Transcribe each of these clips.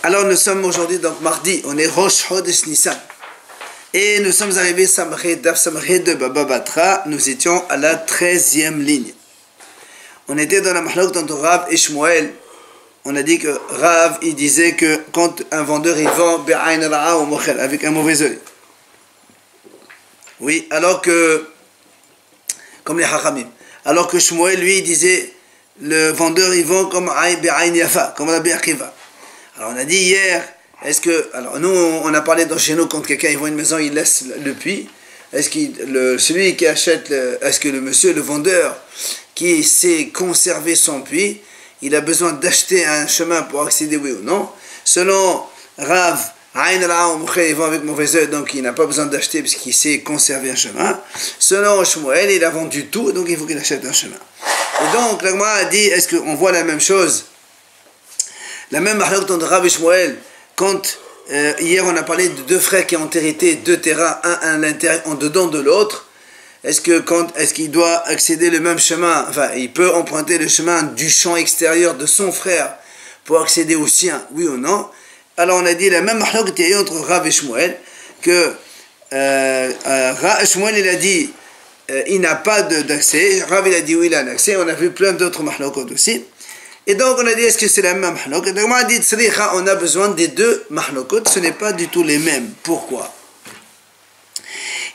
Alors nous sommes aujourd'hui donc mardi, on est Rosh Chodesh Nissan. Et nous sommes arrivés Daf Samachet de Baba Batra, nous étions à la 13e ligne. On était dans la mahlok entre Rav et Shmuel. On a dit que Rav, il disait que quand un vendeur il vend Be'ain Ra'a ou Mochel, avec un mauvais œil. Oui, alors que, comme les Hachamim, alors que Shmuel, lui, il disait, le vendeur il vend comme Be'ain Yafa, comme Rabbi Akiva. Alors on a dit hier, est-ce que, alors nous on a parlé dans chez nous quand quelqu'un il vend une maison, il laisse le puits. Est-ce que celui qui achète, est-ce que le monsieur, le vendeur, qui sait conserver son puits, il a besoin d'acheter un chemin pour accéder, oui ou non? Selon Rav, il vend avec mauvais œil, donc il n'a pas besoin d'acheter parce qu'il sait conserver un chemin. Selon Shmuel, il a vendu tout, donc il faut qu'il achète un chemin. Et donc la Gemara a dit, est-ce qu'on voit la même chose? La même mahlok de Rav et Shmuel, quand hier on a parlé de deux frères qui ont hérité deux terrains, un à l'intérieur, en dedans de l'autre, est-ce qu'il doit accéder le même chemin, enfin il peut emprunter le chemin du champ extérieur de son frère pour accéder au sien, oui ou non? Alors on a dit la même mahlok qu'il y a eu entre Rav et Shmuel, que Shmuel il a dit il n'a pas d'accès, Rav il a dit oui il a un accès, on a vu plein d'autres mahlokot aussi. Et donc on a dit, est-ce que c'est la même mahlok? Et donc on a dit, on a besoin des deux mahlokot, ce n'est pas du tout les mêmes. Pourquoi?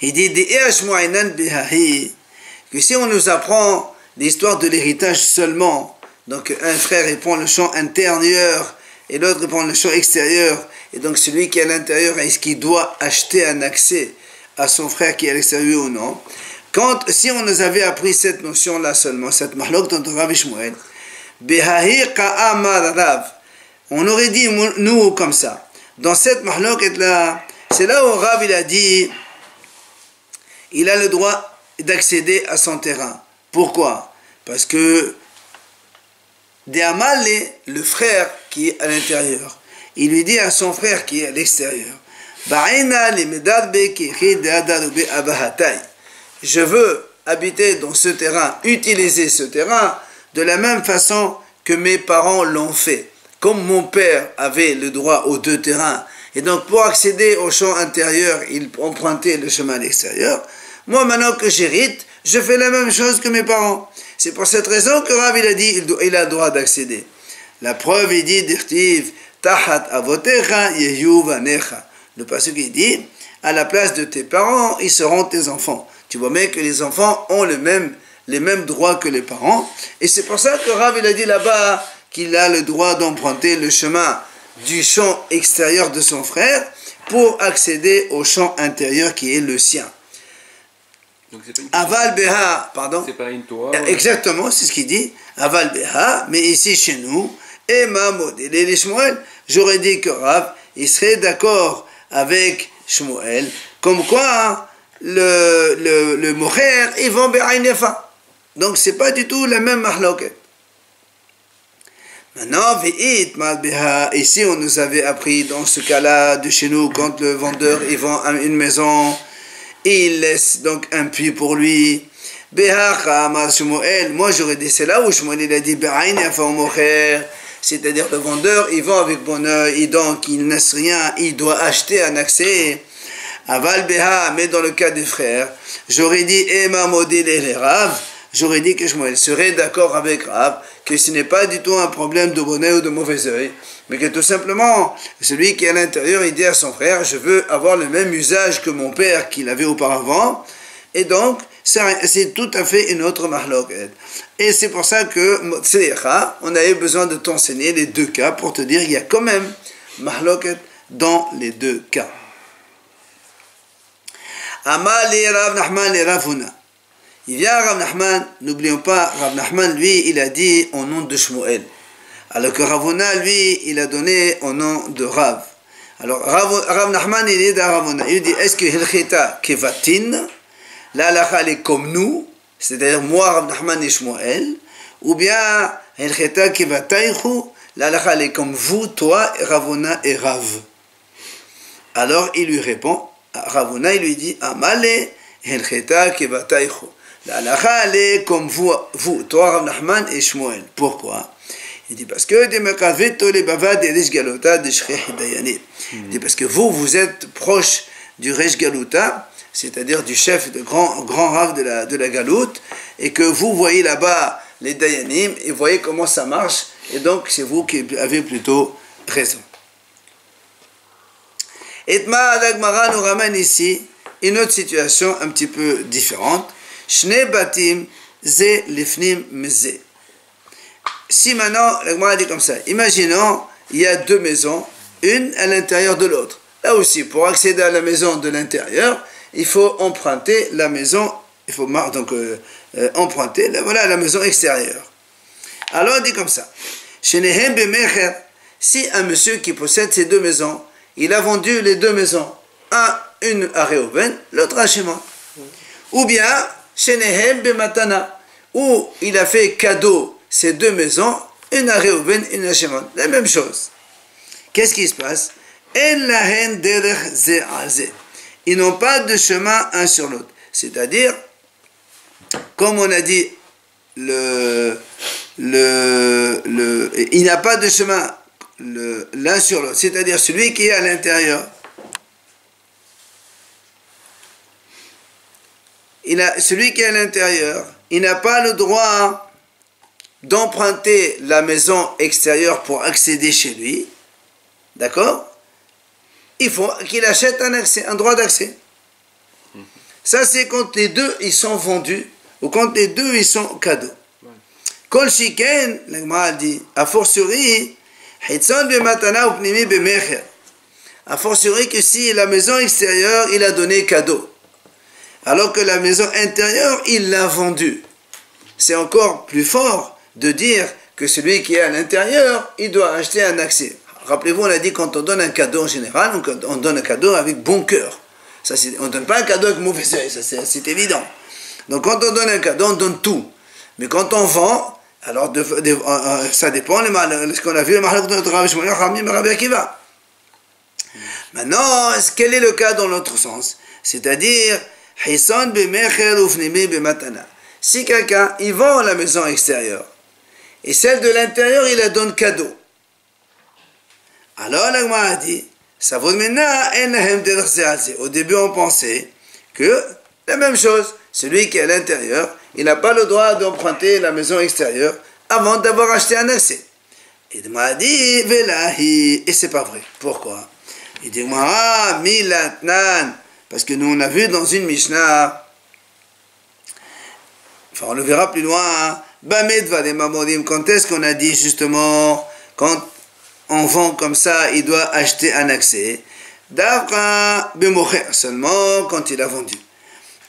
Il dit, que si on nous apprend l'histoire de l'héritage seulement, donc un frère il prend le champ intérieur et l'autre il prend le champ extérieur, et donc celui qui est à l'intérieur, est-ce qu'il doit acheter un accès à son frère qui est à l'extérieur ou non? Si on nous avait appris cette notion-là seulement, cette mahlok entre Rav et Shmuel, on aurait dit nous comme ça. Dans cette mahloket là, c'est là où Rav il a dit il a le droit d'accéder à son terrain. Pourquoi? Parce que De'amale, le frère qui est à l'intérieur, il lui dit à son frère qui est à l'extérieur, je veux habiter dans ce terrain, utiliser ce terrain de la même façon que mes parents l'ont fait. Comme mon père avait le droit aux deux terrains, et donc pour accéder au champ intérieur, il empruntait le chemin à l'extérieur, moi maintenant que j'hérite, je fais la même chose que mes parents. C'est pour cette raison que Rav il a dit, il a le droit d'accéder. La preuve, il dit, d'Irtiv, Tahat avotecha yehu vanecha. Le passage il dit, à la place de tes parents, ils seront tes enfants. Tu vois bien que les enfants ont les mêmes droits que les parents, et c'est pour ça que Rav il a dit là-bas qu'il a le droit d'emprunter le chemin du champ extérieur de son frère pour accéder au champ intérieur qui est le sien. Donc c'est pas une Aval Beha, pardon. C'est pas une Torah. Exactement, c'est ce qu'il dit. Aval Beha, mais ici chez nous, et Mahmoud et les Shmuel, j'aurais dit que Rav il serait d'accord avec Shmuel, comme quoi le moher il vend Be'ain Yafa. Donc c'est pas du tout la même mahloket. Maintenant, ici on nous avait appris dans ce cas-là de chez nous, quand le vendeur il vend une maison, il laisse donc un puits pour lui. Moi j'aurais dit, c'est là où Shmuel il a dit c'est-à-dire le vendeur il vend avec bon oeil, et donc il ne laisse rien, il doit acheter un accès. Aval Beha, mais dans le cas des frères, j'aurais dit Ema Modil et les Rav. J'aurais dit que Shmuel serait d'accord avec Rav, que ce n'est pas du tout un problème de bon œil ou de mauvais œil, mais que tout simplement, celui qui est à l'intérieur, il dit à son frère, je veux avoir le même usage que mon père qu'il avait auparavant, et donc, c'est tout à fait une autre mahloket. Et c'est pour ça que, on avait besoin de t'enseigner les deux cas, pour te dire qu'il y a quand même mahloket dans les deux cas. Amal et Rav Nachman et Rav Huna. Il vient à Rav Nachman, n'oublions pas, Rav Nachman, lui, il a dit au nom de Shmuel. Alors que Rav Huna, lui, il a donné au nom de Rav. Alors, Rav Nachman, il dit à Rav Huna, il dit, est-ce que Hilcheta Kevatin, la halakha, elle est comme nous, c'est-à-dire moi, Rav Nachman et Shmuel, ou bien Hilcheta Kevataychu, la halakha, elle est comme vous, toi, Rav Huna et Rav. Alors, il lui répond, Rav Huna, il lui dit, Amale Hilcheta Kevataychu. La halakha, elle est comme vous, toi, Rav Nachman et Shmuel. Pourquoi? Il dit parce que il dit parce que vous êtes proche du Resh Galuta, c'est-à-dire du chef, de grand rave de la Galoute, et que vous voyez là-bas les Dayanim, et vous voyez comment ça marche, et donc c'est vous qui avez plutôt raison. Etma Adagmara nous ramène ici une autre situation un petit peu différente. Shne batim ze lifnim meze. Si maintenant, l'Agmara dit comme ça, imaginons, il y a deux maisons, une à l'intérieur de l'autre. Là aussi, pour accéder à la maison de l'intérieur, il faut emprunter la maison, il faut donc emprunter, voilà la maison extérieure. Alors on dit comme ça, Shenehem bemecher, si un monsieur qui possède ces deux maisons, il a vendu les deux maisons, une à Réhouven, l'autre à Shimon. Ou bien, Shenehem bematana, où il a fait cadeau ces deux maisons, une à Réhouven, une à Shimon. La même chose. Qu'est-ce qui se passe? Ils n'ont pas de chemin un sur l'autre. C'est-à-dire, comme on a dit, il n'a pas de chemin l'un sur l'autre. C'est-à-dire celui qui est à l'intérieur. Celui qui est à l'intérieur, il n'a pas le droit d'emprunter la maison extérieure pour accéder chez lui. D'accord? Il faut qu'il achète un droit d'accès. Ça, c'est quand les deux, ils sont vendus, ou quand les deux, ils sont cadeaux. Kol shiken, l'Agmara dit, a fortiori, hitzon bematana ou pnimi bemecher. A fortiori que si la maison extérieure, il a donné cadeau, alors que la maison intérieure, il l'a vendue. C'est encore plus fort de dire que celui qui est à l'intérieur, il doit acheter un accès. Rappelez-vous, on a dit quand on donne un cadeau en général, on donne un cadeau avec bon cœur. On ne donne pas un cadeau avec mauvais œil, c'est évident. Donc quand on donne un cadeau, on donne tout. Mais quand on vend, alors ça dépend de ce qu'on a vu, le Mahalak de notre Rabbi Shmuel, Rabbi Akiva. Maintenant, quel est le cas dans l'autre sens? C'est-à-dire, si quelqu'un, il vend la maison extérieure, et celle de l'intérieur, il la donne cadeau. Alors, l'Agma a dit, ça vaut maintenant, au début, on pensait que la même chose, celui qui est à l'intérieur, il n'a pas le droit d'emprunter la maison extérieure avant d'avoir acheté un accès. Il m'a dit, Velahi, et c'est pas vrai. Pourquoi? Il dit, Milatnan, parce que nous, on a vu dans une Mishnah, enfin, on le verra plus loin, quand est-ce qu'on a dit justement, quand on vend comme ça, il doit acheter un accès. Davra bemocher, seulement quand il a vendu.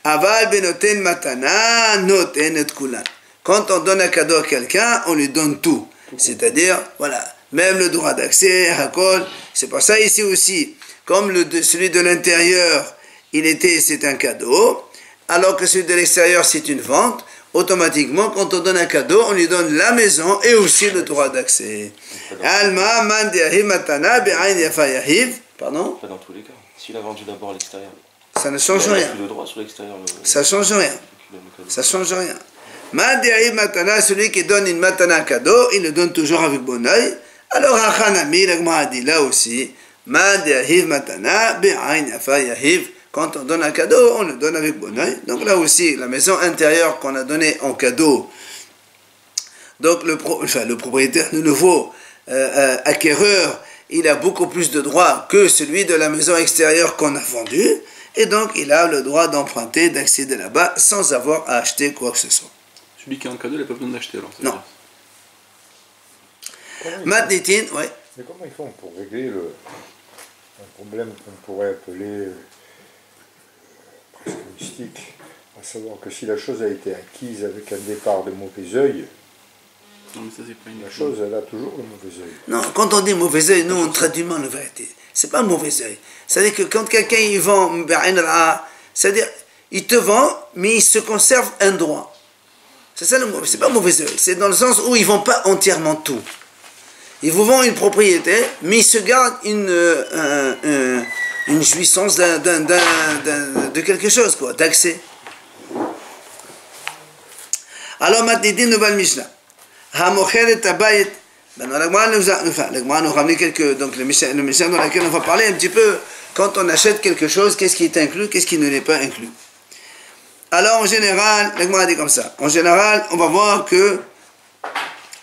Aval benoten matana noten et kulan. Quand on donne un cadeau à quelqu'un, on lui donne tout. C'est-à-dire, voilà, même le droit d'accès, hakol. C'est pour ça ici aussi, comme celui de l'intérieur, c'est un cadeau, alors que celui de l'extérieur, c'est une vente. Automatiquement, quand on donne un cadeau, on lui donne la maison et aussi le droit d'accès. Alma man diahiv matana be'ain yafa yahiv. Pardon? Pas dans tous les cas. S'il a vendu d'abord à l'extérieur. Ça ne change rien. Le droit sur l'extérieur. Ça change rien. Ça change rien. Man diahiv matana, celui qui donne une matana cadeau, il le donne toujours avec bon oeil. Alors Hachanami, l'Agma a dit là aussi, man diahiv matana be'ain yafa yahiv. Quand on donne un cadeau, on le donne avec bon oeil. Donc là aussi, la maison intérieure qu'on a donnée en cadeau, donc le propriétaire, le nouveau acquéreur, il a beaucoup plus de droits que celui de la maison extérieure qu'on a vendue, et donc il a le droit d'emprunter, d'accéder là-bas, sans avoir à acheter quoi que ce soit. Celui qui a un cadeau, il n'a pas besoin d'acheter alors. Non. Matnitin, ouais. Mais comment ils font pour régler un problème qu'on pourrait appeler presque mystique, à savoir que si la chose a été acquise avec un départ de mauvais œil, la chose, elle a toujours le mauvais œil. Non, quand on dit mauvais œil, nous on traduit mal la vérité. C'est pas mauvais œil. C'est-à-dire que quand quelqu'un il vend, c'est-à-dire il te vend, mais il se conserve un droit. C'est ça le mauvais. C'est pas mauvais œil. C'est dans le sens où ils ne vendent pas entièrement tout. Ils vous vendent une propriété, mais ils se gardent une jouissance de quelque chose, quoi, d'accès. Alors maintenant, nouvelle Mishnah. Maintenant, l'Agmara nous ramène quelques. Donc, le Mishnah dans lequel on va parler un petit peu. Quand on achète quelque chose, qu'est-ce qui est inclus, qu'est-ce qui ne l'est pas inclus. Alors, en général, l'Agmara dit comme ça. En général, on va voir que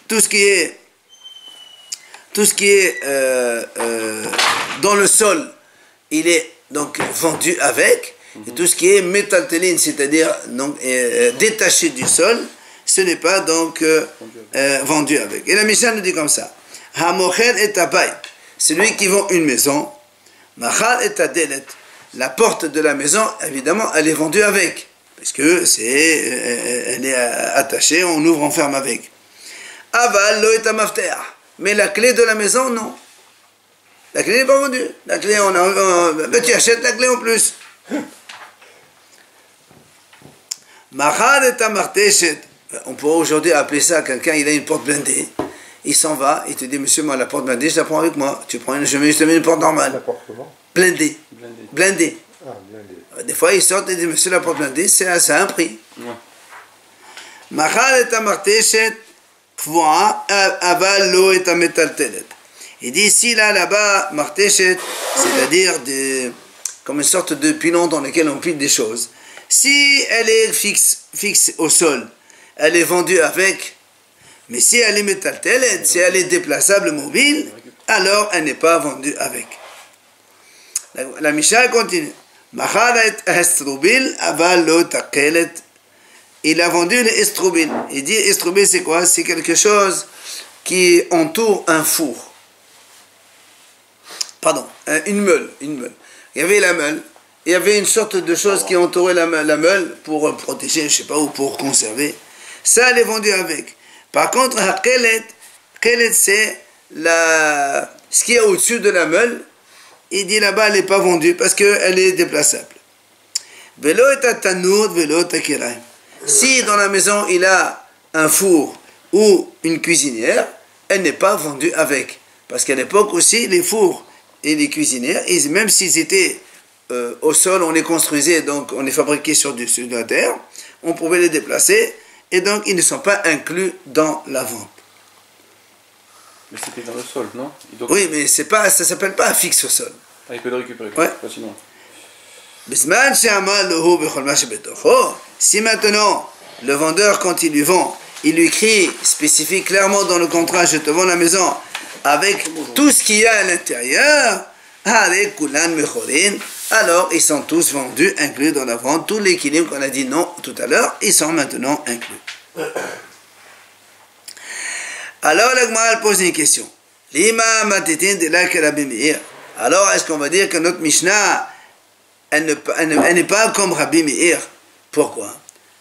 tout ce qui est dans le sol, il est donc vendu avec. Et tout ce qui est métaltéline, c'est-à-dire détaché du sol, ce n'est pas donc vendu avec. Et la Mishnah nous dit comme ça. Hamocher et tabayt, celui qui vend une maison, machal et tadelet, la porte de la maison, évidemment, elle est vendue avec, parce que elle est attachée, on ouvre, on ferme avec. Aval lo et mafter, mais la clé de la maison, non. La clé n'est pas vendue. La clé, tu achètes la clé en plus. On pourrait aujourd'hui appeler ça, quelqu'un, il a une porte blindée, il s'en va, il te dit, monsieur, moi la porte blindée, je la prends avec moi, je te mets une porte normale. Blindée. Blindée. Ah, blindée. Des fois, il sort et dit, monsieur, la porte blindée, c'est un prix. Il dit ici, là-bas, martéchet, c'est-à-dire comme une sorte de pilon dans lequel on pile des choses. Si elle est fixe au sol, elle est vendue avec. Mais si elle est métaltelet, si elle est déplaçable, mobile, alors elle n'est pas vendue avec. La Mishnah continue. Il a vendu les estroubil. Il dit estroubil, c'est quoi? C'est quelque chose qui entoure un four. Pardon, une meule. Il y avait la meule. Il y avait une sorte de chose qui entourait la meule pour protéger, je sais pas, ou pour conserver. Ça, elle est vendue avec. Par contre, kelet, c'est ce qui est au-dessus de la meule. Il dit là-bas, elle n'est pas vendue parce qu'elle est déplaçable. Velo et tanour, velo et. Si dans la maison, il a un four ou une cuisinière, elle n'est pas vendue avec. Parce qu'à l'époque aussi, les fours et les cuisinières, même s'ils étaient au sol, on les construisait, donc on les fabriquait sur la terre, on pouvait les déplacer, et donc ils ne sont pas inclus dans la vente. Mais c'était dans le sol, non? Oui, mais ça ne s'appelle pas fixe au sol. Ah, il peut le récupérer, ouais. Facilement. Si maintenant, le vendeur, quand il lui vend, il lui spécifie clairement dans le contrat, je te vends la maison, avec tout ce qu'il y a à l'intérieur, alors ils sont tous vendus, inclus dans la vente. Tous les équilibres qu'on a dit non tout à l'heure, ils sont maintenant inclus. Alors l'Agmara pose une question. Alors est-ce qu'on va dire que notre Mishnah, elle n'est pas comme Rabbi Meir? Pourquoi?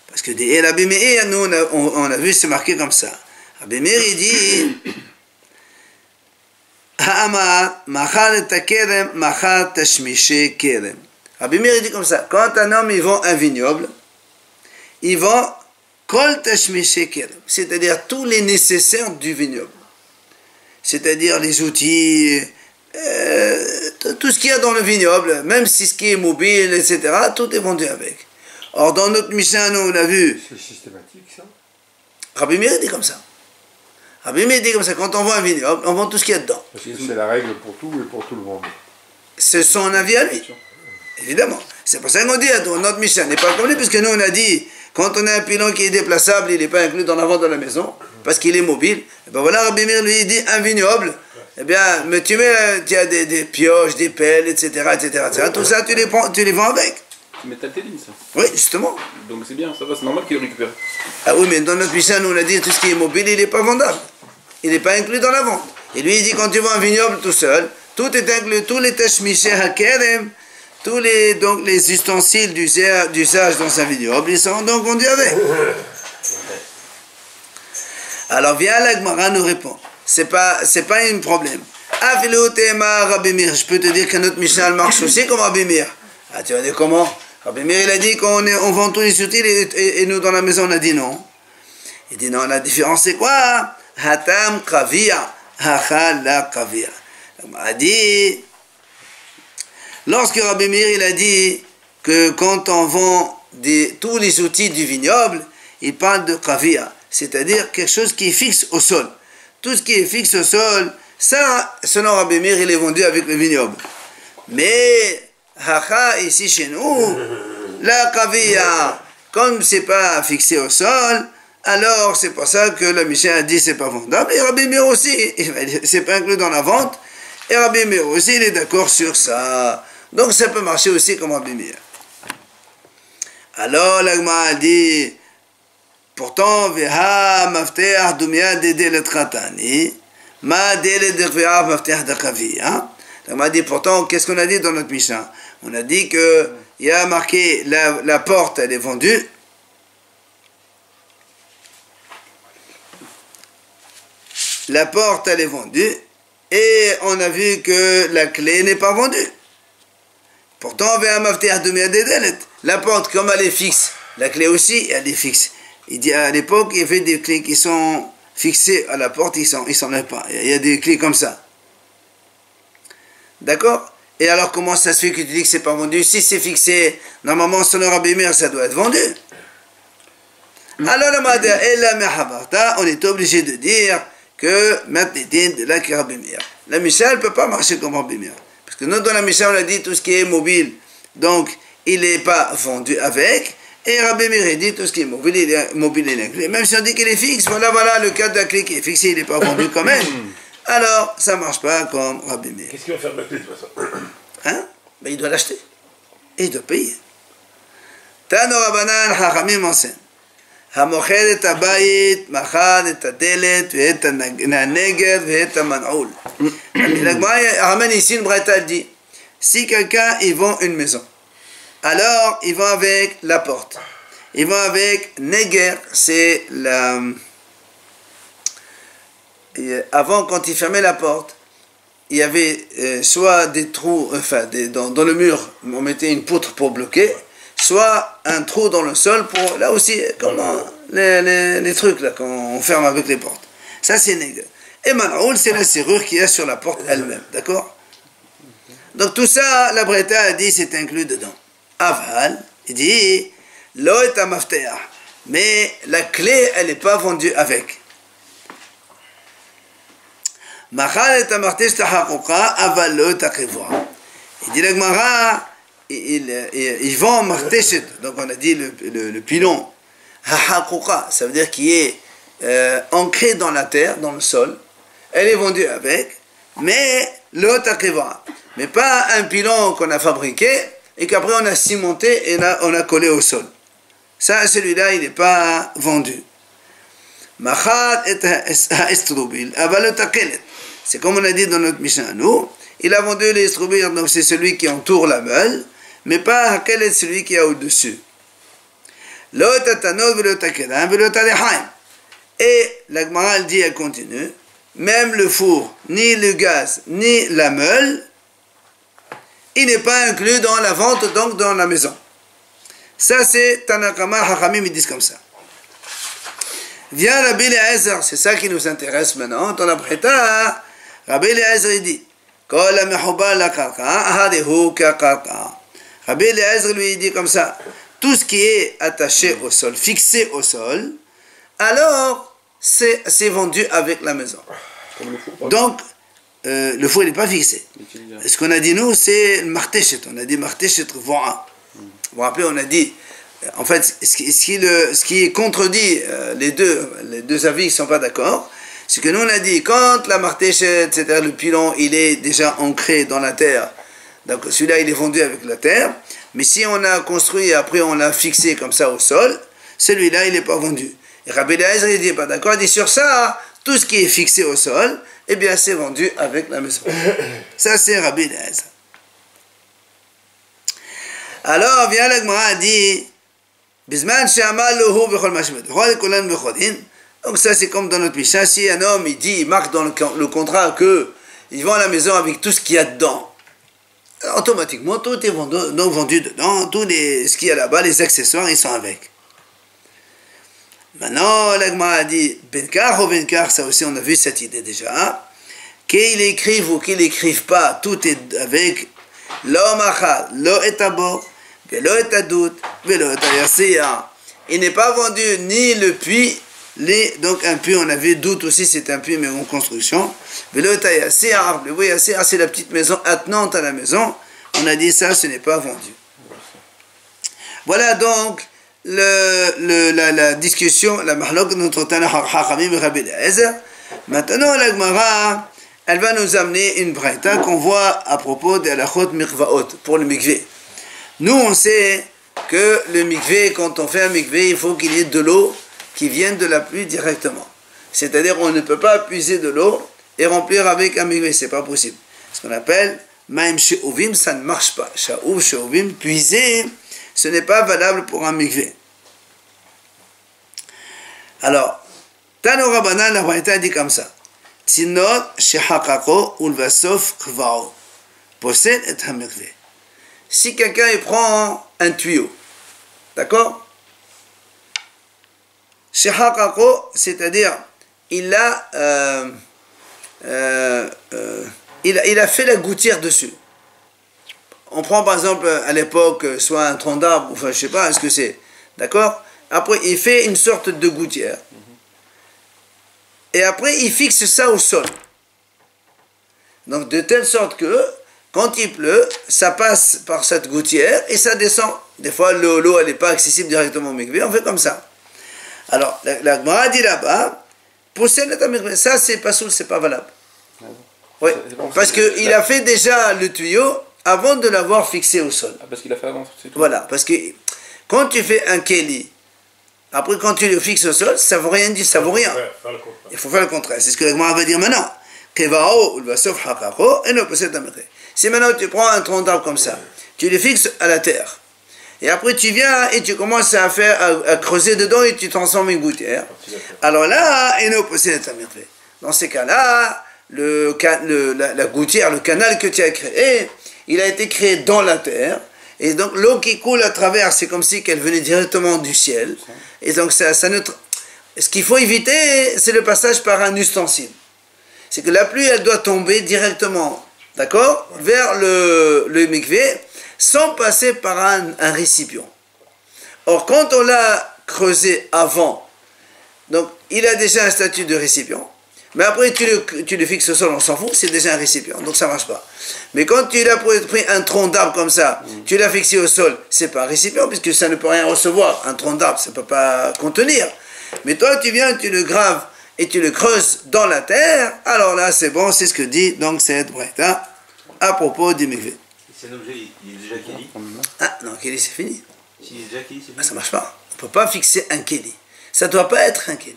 Parce que Rabbi Meir, nous on a vu, c'est marqué comme ça. Rabbi Meir, il dit Rabbi Meir dit comme ça, quand un homme il vend un vignoble, il vend kol tashmishe kerem, c'est-à-dire tous les nécessaires du vignoble, c'est-à-dire les outils, tout ce qu'il y a dans le vignoble, même si ce qui est mobile, etc., tout est vendu avec. Or dans notre Mishnah, nous on a vu. C'est systématique ça? Rabbi Meir dit comme ça. Rabbi Meir dit comme ça, quand on vend un vignoble, on vend tout ce qu'il y a dedans. Parce que c'est la règle pour tout et pour tout le monde. C'est son avis à lui. Évidemment. C'est pour ça qu'on dit, notre Mishnah n'est pas comme lui, puisque nous on a dit, quand on a un pilon qui est déplaçable, il n'est pas inclus dans la vente de la maison, parce qu'il est mobile. Et ben voilà, Rabbi Meir lui dit, un vignoble, eh bien, mais tu as des pioches, des pelles, etc., etc. Tout ça, tu les vends avec. C'est métaltéline, ça. Oui, justement. Donc c'est bien, ça va, c'est normal qu'il le récupère. Ah oui, mais dans notre Mishnah, nous on a dit, tout ce qui est mobile, il n'est pas vendable. Il n'est pas inclus dans la vente. Et lui, il dit, quand tu vends un vignoble tout seul, tout est inclus, tous les tashmishe hakerem, tous les ustensiles d'usage dans un vignoble, ils sont donc vendus avec. Alors vient la Gemara nous répond. C'est pas un problème. Rabbi Meir, je peux te dire que notre Mishnah marche aussi comme Rabbi Meir. Ah, tu vas dire comment? Rabbi Meir, il a dit qu'on vend tous les outils et nous dans la maison on a dit non. Il dit non, la différence c'est quoi? Hatam kavia, hachala kavia. On a dit, lorsque Rabbi Meir il a dit que quand on vend tous les outils du vignoble, il parle de kavia, c'est-à-dire quelque chose qui est fixe au sol. tout ce qui est fixe au sol, ça, selon Rabbi Meir, il est vendu avec le vignoble. Mais, hacha, ici chez nous, la kavia, comme c'est pas fixé au sol, alors c'est pour ça que la Mishnah a dit c'est pas vendable. Et Rabbi Meir aussi, c'est pas inclus dans la vente. Et Rabbi Meir aussi, il est d'accord sur ça. Donc ça peut marcher aussi comme Rabbi Meir. Alors la Gemara a dit, pourtant, veha mafteach dumia dedelet khatani, ma dedelet derveach mafteach dakavia. La Gemara a dit, pourtant, qu'est-ce qu'on a dit dans notre Mishnah? On a dit que il y a marqué la porte, elle est vendue. La porte, elle est vendue. Et on a vu que la clé n'est pas vendue. Pourtant, la porte, comme elle est fixe, la clé aussi, elle est fixe. Il dit, à l'époque, il y avait des clés qui sont fixées à la porte, ils s'enlèvent pas. Il y a des clés comme ça. D'accord? Et alors, comment ça se fait que tu dis que c'est pas vendu? Si c'est fixé, normalement, selon Rabbi Meir, ça doit être vendu. Alors, on est obligé de dire que maintenant, de là que Rabbi Meir. La Mishnah ne peut pas marcher comme Rabbi Meir. Parce que nous, dans la Mishnah, on a dit tout ce qui est mobile, donc il n'est pas vendu avec. Et Rabbi Meir dit tout ce qui est mobile, il est mobile et inclus. Même si on dit qu'il est fixe, voilà, le cas de la clé qui est fixé, il n'est pas vendu quand même. Alors, ça ne marche pas comme Rabbi Meir. Qu'est-ce qu'il va faire de la clé de toute façon? Hein? Ben, il doit l'acheter. Et il doit payer. Tano Rabbanan Chachamim enseigne. המוכר את הבית, מכר את הדלת ואת הנגד ואת המנעול. L'Agma ramène ici une braïta dit, si quelqu'un il vend une maison, alors il vend avec la porte, il vend avec neger, c'est la... Avant, quand il fermait la porte, il y avait soit des trous, enfin dans le mur, on mettait une poutre pour bloquer, soit un trou dans le sol pour, là aussi, comme les trucs là, quand on ferme avec les portes. Ça, c'est négatif. Et manaoul, c'est la serrure qu'il y a sur la porte elle-même, d'accord? Donc tout ça, la Breta a dit, c'est inclus dedans. Aval, il dit, lo et amafteah, mais la clé, elle n'est pas vendue avec. Machal et amafteah tahakuka, aval lo et akrivoa. Il dit, la Gemara, ils vont martéchet, donc on a dit le pilon, hahakuka, ça veut dire qu'il est ancré dans la terre, dans le sol, elle est vendue avec, mais l'autre akriva, mais pas un pilon qu'on a fabriqué et qu'après on a cimenté et on a collé au sol. Ça, celui-là, il n'est pas vendu. C'est comme on a dit dans notre Mishnah, nous, il a vendu les estrubir, donc c'est celui qui entoure la meule, mais pas quel est celui qui est au-dessus. Et la Gemara dit, elle continue, même le four, ni le gaz, ni la meule, il n'est pas inclus dans la vente, donc dans la maison. Ça, c'est Tanakama, Hachamim, ils disent comme ça. Vient Rabbi Eliezer, c'est ça qui nous intéresse maintenant, dans la Breta, Rabbi Eliezer, il dit, Rabbi Eliezer lui dit comme ça, tout ce qui est attaché au sol, fixé au sol, alors c'est vendu avec la maison. Donc, le four n'est pas fixé. Ce qu'on a dit nous, c'est le martéchet. On a dit martéchet voa. Vous vous rappelez, on a dit, en fait, ce qui contredit les deux avis, ils ne sont pas d'accord. C'est que nous, on a dit, quand la martéchet, c'est-à-dire le pilon, il est déjà ancré dans la terre, donc celui-là, il est vendu avec la terre. Mais si on a construit et après on l'a fixé comme ça au sol, celui-là, il n'est pas vendu. Et Rabbi Eliezer, il dit pas d'accord, il dit sur ça, tout ce qui est fixé au sol, eh bien c'est vendu avec la maison. Ça, c'est Rabbi Eliezer. Alors, vient la Gemara, dit, Bisman she'amal lohu b'chol mashmed, chol kolan b'chodin. Donc ça, c'est comme dans notre Mishnah, si un homme, il marque dans le contrat que il vend la maison avec tout ce qu'il y a dedans, automatiquement, tout est vendu dedans, ce qu'il y a là-bas, les accessoires, ils sont avec. Maintenant, l'Agma a dit, Benkar ou Benkar, ça aussi, on a vu cette idée déjà, qu'il écrive ou qu'il n'écrive pas, tout est avec, Lo machal, lo etabo, velo etadout, velo etayasiya. Il n'est pas vendu ni le puits, donc un puits, on avait doute aussi, c'est un puits mais en construction. C'est la petite maison attenante à la maison. On a dit ça, ce n'est pas vendu. Voilà donc la discussion, la mahlok notre Tana Hachamim et Rabbi Eliezer. Maintenant, la Gemara, elle va nous amener une braïta qu'on voit à propos de la chot mikvaot, pour le mikvé. Nous, on sait que le mikvé, quand on fait un mikvé, il faut qu'il y ait de l'eau qui vienne de la pluie directement. C'est-à-dire, on ne peut pas puiser de l'eau et remplir avec un mikvé, c'est pas possible. Ce qu'on appelle maim she'uvim, ça ne marche pas. Sha'uv, she'uvim, puiser, ce n'est pas valable pour un mikvé. Alors, Tano Rabbanan, la braïta dit comme ça. Tzinot shehakako ulvasof kvao. Possède et hamikvé. Si quelqu'un il prend un tuyau, d'accord? Shehakako, c'est-à-dire, il a fait la gouttière dessus. On prend par exemple à l'époque soit un tronc d'arbre, enfin je sais pas, est-ce que c'est, d'accord? Après il fait une sorte de gouttière. Et après, il fixe ça au sol. Donc, de telle sorte que, quand il pleut, ça passe par cette gouttière et ça descend. Des fois, l'eau, elle n'est pas accessible directement au mikvé, on fait comme ça. Alors, la Gemara dit là-bas, possède le mikvé, ça, c'est pas soul, c'est pas valable. Oui, parce qu'il a fait déjà le tuyau avant de l'avoir fixé au sol. Ah, parce qu'il a fait avant, c'est tout. Voilà, parce que quand tu fais un keli, après, quand tu le fixes au sol, ça ne veut rien dire, ça ne vaut rien. Il faut faire le contraire. C'est ce que la Gemara va dire maintenant. Si maintenant tu prends un tronc d'arbre comme ça, tu le fixes à la terre, et après tu viens et tu commences à creuser dedans et tu transformes une gouttière, alors là, dans ces cas-là, la gouttière, le canal que tu as créé, il a été créé dans la terre. Et donc l'eau qui coule à travers, c'est comme si qu'elle venait directement du ciel. Et donc ce qu'il faut éviter, c'est le passage par un ustensile. C'est que la pluie, elle doit tomber directement, d'accord, vers le mikvé, sans passer par un récipient. Or, quand on l'a creusé avant, donc il a déjà un statut de récipient. Mais après, tu le fixes au sol, on s'en fout, c'est déjà un récipient, donc ça ne marche pas. Mais quand tu l'as pris un tronc d'arbre comme ça, tu l'as fixé au sol, c'est pas un récipient, puisque ça ne peut rien recevoir. Un tronc d'arbre, ça ne peut pas contenir. Mais toi, tu viens, tu le graves et tu le creuses dans la terre, alors là, c'est bon, c'est ce que dit donc cette braïta à propos du mikvé. C'est un objet, il est déjà kéli. Ah non, kéli, c'est fini. S'il est déjà kéli, c'est fini. Ah, ça ne marche pas. On ne peut pas fixer un kéli. Ça ne doit pas être un kéli.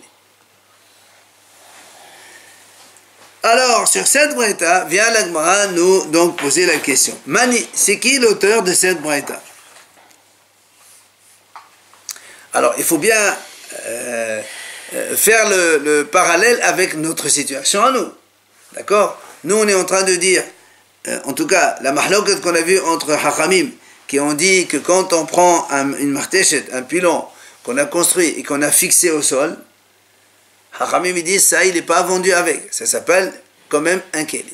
Alors, sur cette braïta, vient la Gemara nous donc poser la question. Mani, c'est qui l'auteur de cette braïta? Alors, il faut bien faire le parallèle avec notre situation à nous. D'accord? Nous, on est en train de dire, en tout cas, la mahloket qu'on a vue entre Hachamim, qui ont dit que quand on prend une martéchet, un pilon qu'on a construit et qu'on a fixé au sol, Hachamim dit ça, il n'est pas vendu avec. Ça s'appelle quand même un kéli.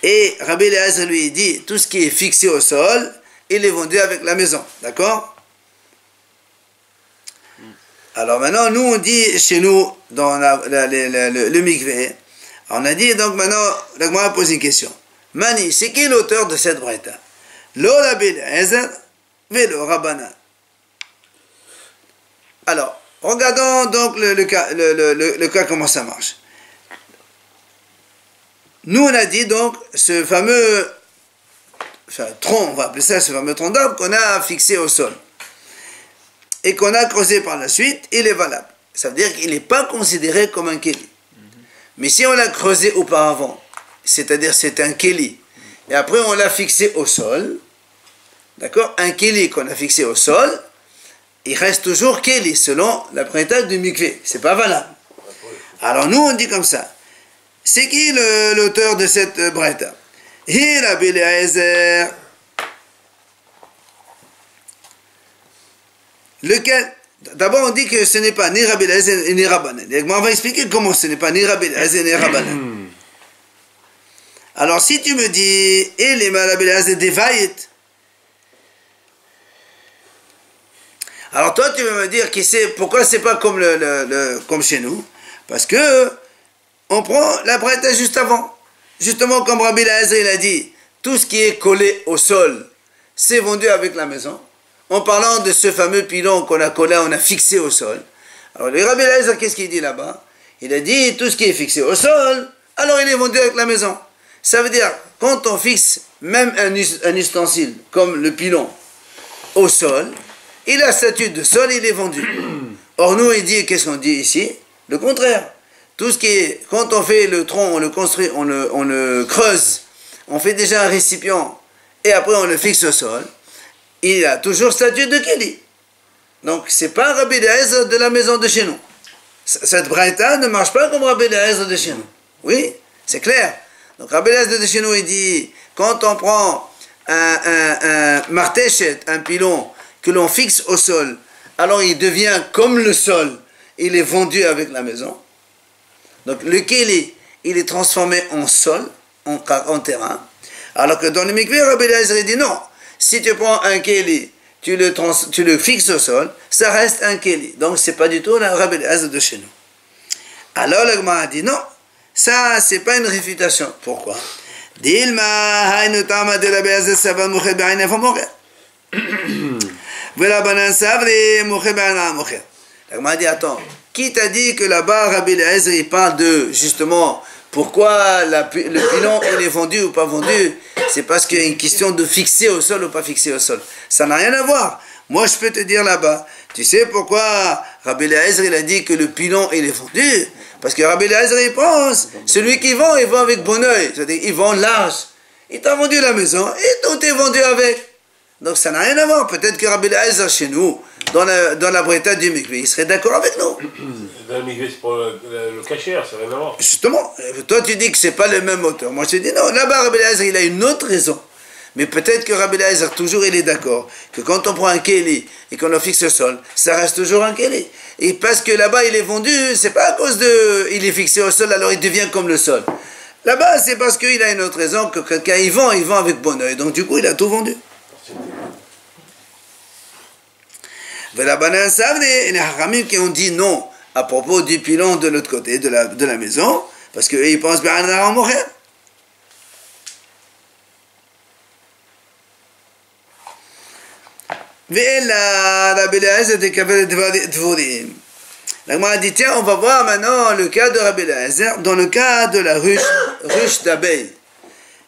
Et Rabbi Eliezer lui dit tout ce qui est fixé au sol, il est vendu avec la maison. D'accord? Alors maintenant, nous on dit chez nous, dans le mikvé, on a dit donc maintenant, la Gemara pose une question. Mani, c'est qui l'auteur de cette braïta? Lo Rabbi Eliezer, velo Rabbanan. Alors, regardons donc le cas comment ça marche. Nous on a dit donc ce fameux tronc, on va appeler ça ce fameux tronc d'arbre qu'on a fixé au sol et qu'on a creusé par la suite, il est valable. Ça veut dire qu'il n'est pas considéré comme un kéli. Mais si on l'a creusé auparavant, c'est-à-dire c'est un kéli, et après on l'a fixé au sol, d'accord, un kéli qu'on a fixé au sol, il reste toujours kéli selon la braïta du mikvé. C'est pas valable. Alors nous on dit comme ça. C'est qui l'auteur de cette braïta? Rabbi Eliezer. Lequel? D'abord on dit que ce n'est pas ni Rabbi Eliezer ni Rabbanan. On va expliquer comment ce n'est pas ni Rabbi Eliezer ni Rabbanan. Alors si tu me dis Rabbi Eliezer devayit, Alors toi, tu vas me dire pourquoi c'est pas comme, comme chez nous? Parce que on prend la braïta juste avant. Justement, comme Rabbi Eliezer, il a dit, tout ce qui est collé au sol, c'est vendu avec la maison. En parlant de ce fameux pilon qu'on a collé, on a fixé au sol. Alors le Rabbi Eliezer, qu'est-ce qu'il dit là-bas? Il a dit, tout ce qui est fixé au sol, alors il est vendu avec la maison. Ça veut dire, quand on fixe même un ustensile, comme le pilon, au sol, il a statut de sol, il est vendu. Or nous, il dit, qu'est-ce qu'on dit ici? Le contraire. Tout ce qui est, quand on fait le tronc, on le construit, on le creuse, on fait déjà un récipient, et après on le fixe au sol, il a toujours statut de Keli. Donc c'est pas Rabbi Eliezer de la maison de chez nous. Cette braïta ne marche pas comme Rabbi Eliezer de chez nous. Oui, c'est clair. Donc Rabbi Eliezer de chez nous, il dit, quand on prend un martéchet, un pilon, que l'on fixe au sol, alors il devient comme le sol, il est vendu avec la maison. Donc le Keli, il est transformé en sol, en terrain. Alors que dans le mikvé, Rabbi Eliezer dit non. Si tu prends un Keli, tu le fixes au sol, ça reste un Keli. Donc c'est pas du tout la Rabbi Eliezer de chez nous. Alors le Gemara a dit non, ça c'est pas une réfutation. Pourquoi? Dilma haynu tama de Rabbi Eliezer savan moucher b'ayin fa moucher. Vela banan savri moucher b'ayin moucher. Le Gemara a dit attends, qui t'a dit que là-bas Rabbi Eliezer il parle de justement pourquoi le pilon il est vendu ou pas vendu? C'est parce qu'il y a une question de fixer au sol ou pas fixer au sol. Ça n'a rien à voir. Moi je peux te dire là-bas, tu sais pourquoi Rabbi Eliezer il a dit que le pilon il est vendu? Parce que Rabbi Eliezer il pense, celui qui vend, il vend avec bon oeil, c'est-à-dire il vend large. Il t'a vendu la maison et tout est vendu avec. Donc ça n'a rien à voir. Peut-être que Rabbi Eliezer chez nous, dans la braïta du mikvé, il serait d'accord avec nous. Dans le mikvé, c'est pour le cachère, ça n'a rien à voir. Justement, toi tu dis que c'est pas le même auteur. Moi je te dis non, là-bas Rabbi Eliezer il a une autre raison. Mais peut-être que Rabbi Eliezer toujours il est d'accord que quand on prend un Keli et qu'on le fixe au sol, ça reste toujours un Keli. Et parce que là-bas il est vendu, c'est pas à cause il est fixé au sol alors il devient comme le sol. Là-bas c'est parce qu'il a une autre raison que quelqu'un il vend avec bon oeil. Donc du coup il a tout vendu. Velabanan savne, et les haramim qui ont dit non à propos du pilon de l'autre côté de la maison, parce qu'ils pensent bien à mourir. La Gemara a dit tiens, on va voir maintenant le cas de Rabbi Eliezer dans le cas de la ruche d'abeilles.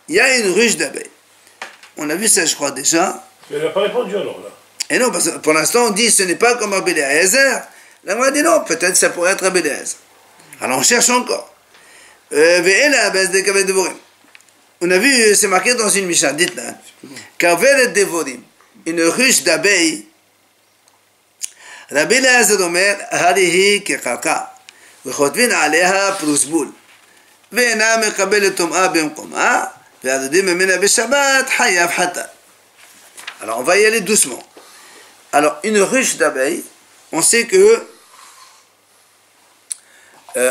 Il y a une ruche d'abeilles. On a vu ça, je crois, déjà. Mais elle n'a pas répondu alors là. Et non, parce que pour l'instant, on dit ce n'est pas comme Rabbi Eliezer. La Gemara dit non, peut-être ça pourrait être Rabbi Eliezer. Alors on cherche encore. On a vu, c'est marqué dans une Mishnah, dites-là. Kaveret devorim, une ruche d'abeilles. Rabbi Eliezer omer, harihi kekaka, v'chotvin aleha prusbul, ve'ena mekabel tom'a b'mkoma, ve'adodim memena b'shabbat, hayav hata. Alors on va y aller doucement. Alors une ruche d'abeilles, on sait que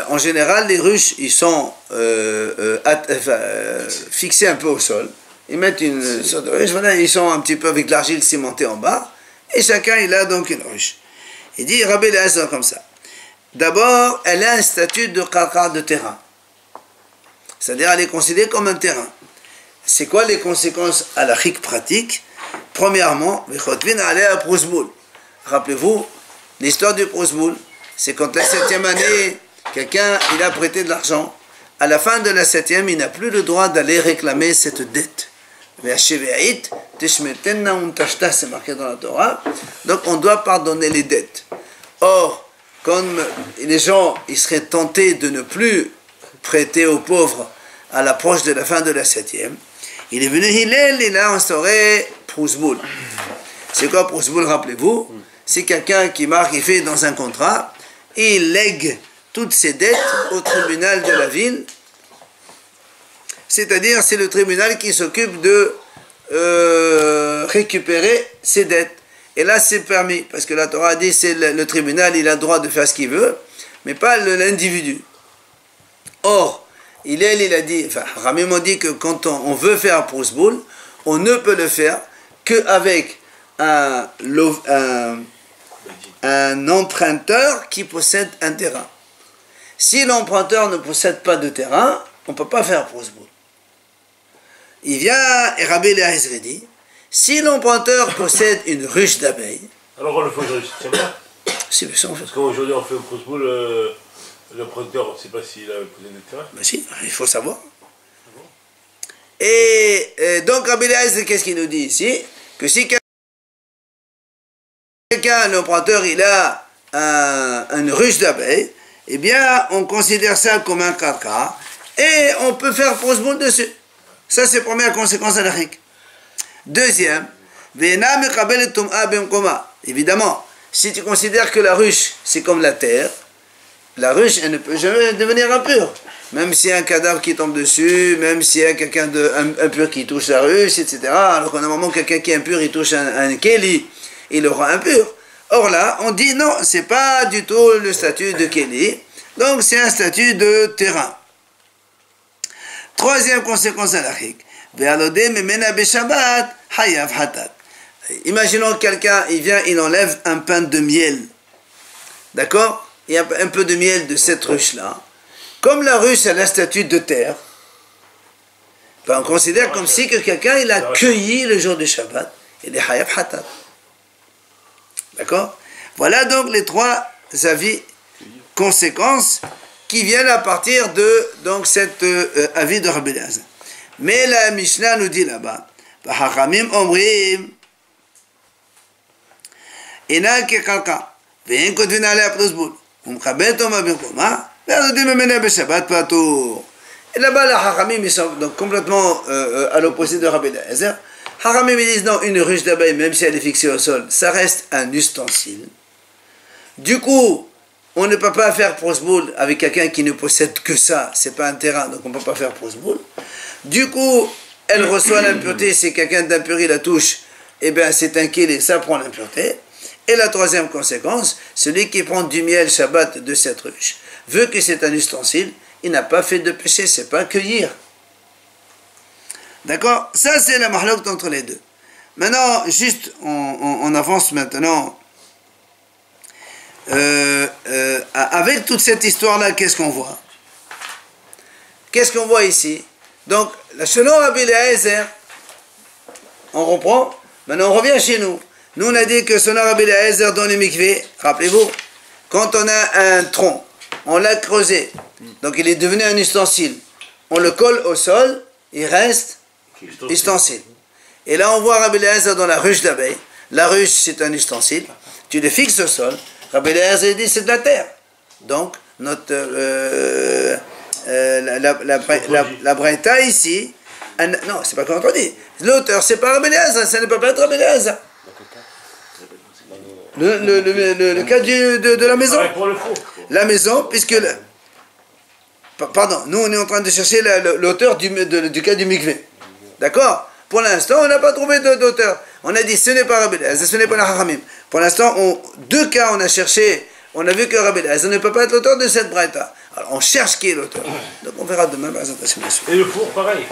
en général les ruches ils sont fixés un peu au sol. Ils mettent une sorte de ruche, voilà, ils sont un petit peu avec de l'argile cimentée en bas, et chacun il a donc une ruche. Il dit Rabbi Eliezer comme ça. D'abord, elle a un statut de qarqa, de terrain. C'est-à-dire elle est considérée comme un terrain. C'est quoi les conséquences halachiques pratiques? Premièrement, rappelez-vous, l'histoire du prosboul, c'est quand la 7e année, quelqu'un il a prêté de l'argent. À la fin de la 7e, il n'a plus le droit d'aller réclamer cette dette. C'est marqué dans la Torah. Donc on doit pardonner les dettes. Or, comme les gens ils seraient tentés de ne plus prêter aux pauvres à l'approche de la fin de la 7e, il est venu Hillel, il a instauré Prousboul. C'est quoi Prousboul, rappelez-vous? C'est quelqu'un qui marque, il fait dans un contrat, et il lègue toutes ses dettes au tribunal de la ville. C'est-à-dire, c'est le tribunal qui s'occupe de récupérer ses dettes. Et là, c'est permis, parce que la Torah dit, c'est le tribunal, il a le droit de faire ce qu'il veut, mais pas l'individu. Or, il a dit, enfin, Ramim a dit que quand on veut faire Prousboul, on ne peut le faire qu'avec un un emprunteur qui possède un terrain. Si l'emprunteur ne possède pas de terrain, on ne peut pas faire prosboul. Il vient et Rabbi Eliezer dit, si l'emprunteur possède une ruche d'abeilles, alors on le fait aujourd'hui, c'est bien. si, mais ça on fait. Parce qu'aujourd'hui on fait un prosboul, l'emprunteur, on ne sait pas s'il a posé des terrains. Ben si, il faut savoir. Et donc Rabbi Eliezer, qu'est-ce qu'il nous dit ici? Que si quelqu'un, un emprunteur, il a une ruche d'abeilles, eh bien, on considère ça comme un karka, et on peut faire prosboul dessus. Ça, c'est la première conséquence halachique. Deuxième, évidemment, si tu considères que la ruche, c'est comme la terre, la ruche, elle ne peut jamais devenir impure. Même s'il y a un cadavre qui tombe dessus, même s'il y a quelqu'un d'impur qui touche la ruche, etc. Alors qu'à un moment, quelqu'un qui est impur, il touche un keli, il le rend impur. Or là, on dit non, c'est pas du tout le statut de keli, donc c'est un statut de terrain. Troisième conséquence halachique. Imaginons quelqu'un, il vient, il enlève un pain de miel. D'accord? Il y a un peu de miel de cette ruche-là. Comme la ruche a la statut de terre, ben on considère comme si que quelqu'un il a cueilli le jour du Shabbat. Il est hayav hatat. D'accord? Voilà donc les trois avis, conséquences qui viennent à partir de donc cet avis de Rabbi Eliezer. Mais la Mishnah nous dit là-bas, Hachamim omrim, ina kekalka, ve'en kotvin alei prosboul, umchabet oma b'mkoma, ve'en memena b'Shabbat patour. Et là-bas, les Hachamim, ils sont donc complètement à l'opposé de Rabbi Eliezer. Hachamim, ils disent non, une ruche d'abeilles, même si elle est fixée au sol, ça reste un ustensile. Du coup, on ne peut pas faire prosboul avec quelqu'un qui ne possède que ça, c'est pas un terrain, donc on ne peut pas faire prosboul. Du coup, elle reçoit l'impureté, si quelqu'un d'impur la touche, eh bien c'est un keli, ça prend l'impureté. Et la troisième conséquence, celui qui prend du miel Shabbat de cette ruche, veut que c'est un ustensile, il n'a pas fait de péché, c'est pas cueillir. D'accord? Ça c'est la mahlok entre les deux. Maintenant, juste, on avance maintenant. Avec toute cette histoire-là, qu'est-ce qu'on voit? Qu'est-ce qu'on voit ici? Donc, selon Rabbi Eliezer, on reprend, maintenant on revient chez nous. Nous on a dit que selon Rabbi Eliezer dans les mikveh, rappelez-vous, quand on a un tronc, on l'a creusé, donc il est devenu un ustensile, on le colle au sol, il reste ustensile. Et là on voit Rabbi Eliezer dans la ruche d'abeilles, la ruche c'est un ustensile, tu le fixes au sol, Rabbi Eliezer dit c'est de la terre. Donc, notre la Braïta ici, non, c'est pas contredit. L'auteur, c'est pas Rabbi Eliezer, ça ne peut pas être Rabbi Eliezer. Le cas de la maison. La maison, puisque... Pardon, nous on est en train de chercher l'auteur du cas du mikveh. D'accord? Pour l'instant, on n'a pas trouvé d'auteur. On a dit, ce n'est pas Rabbi Eliezer, ce n'est pas la Hachamim. Pour l'instant, deux cas, on a cherché, on a vu que Rabbi Eliezer ne peut pas être l'auteur de cette braïta. Alors, on cherche qui est l'auteur. Donc, on verra demain, par exemple. Et le four, pareil.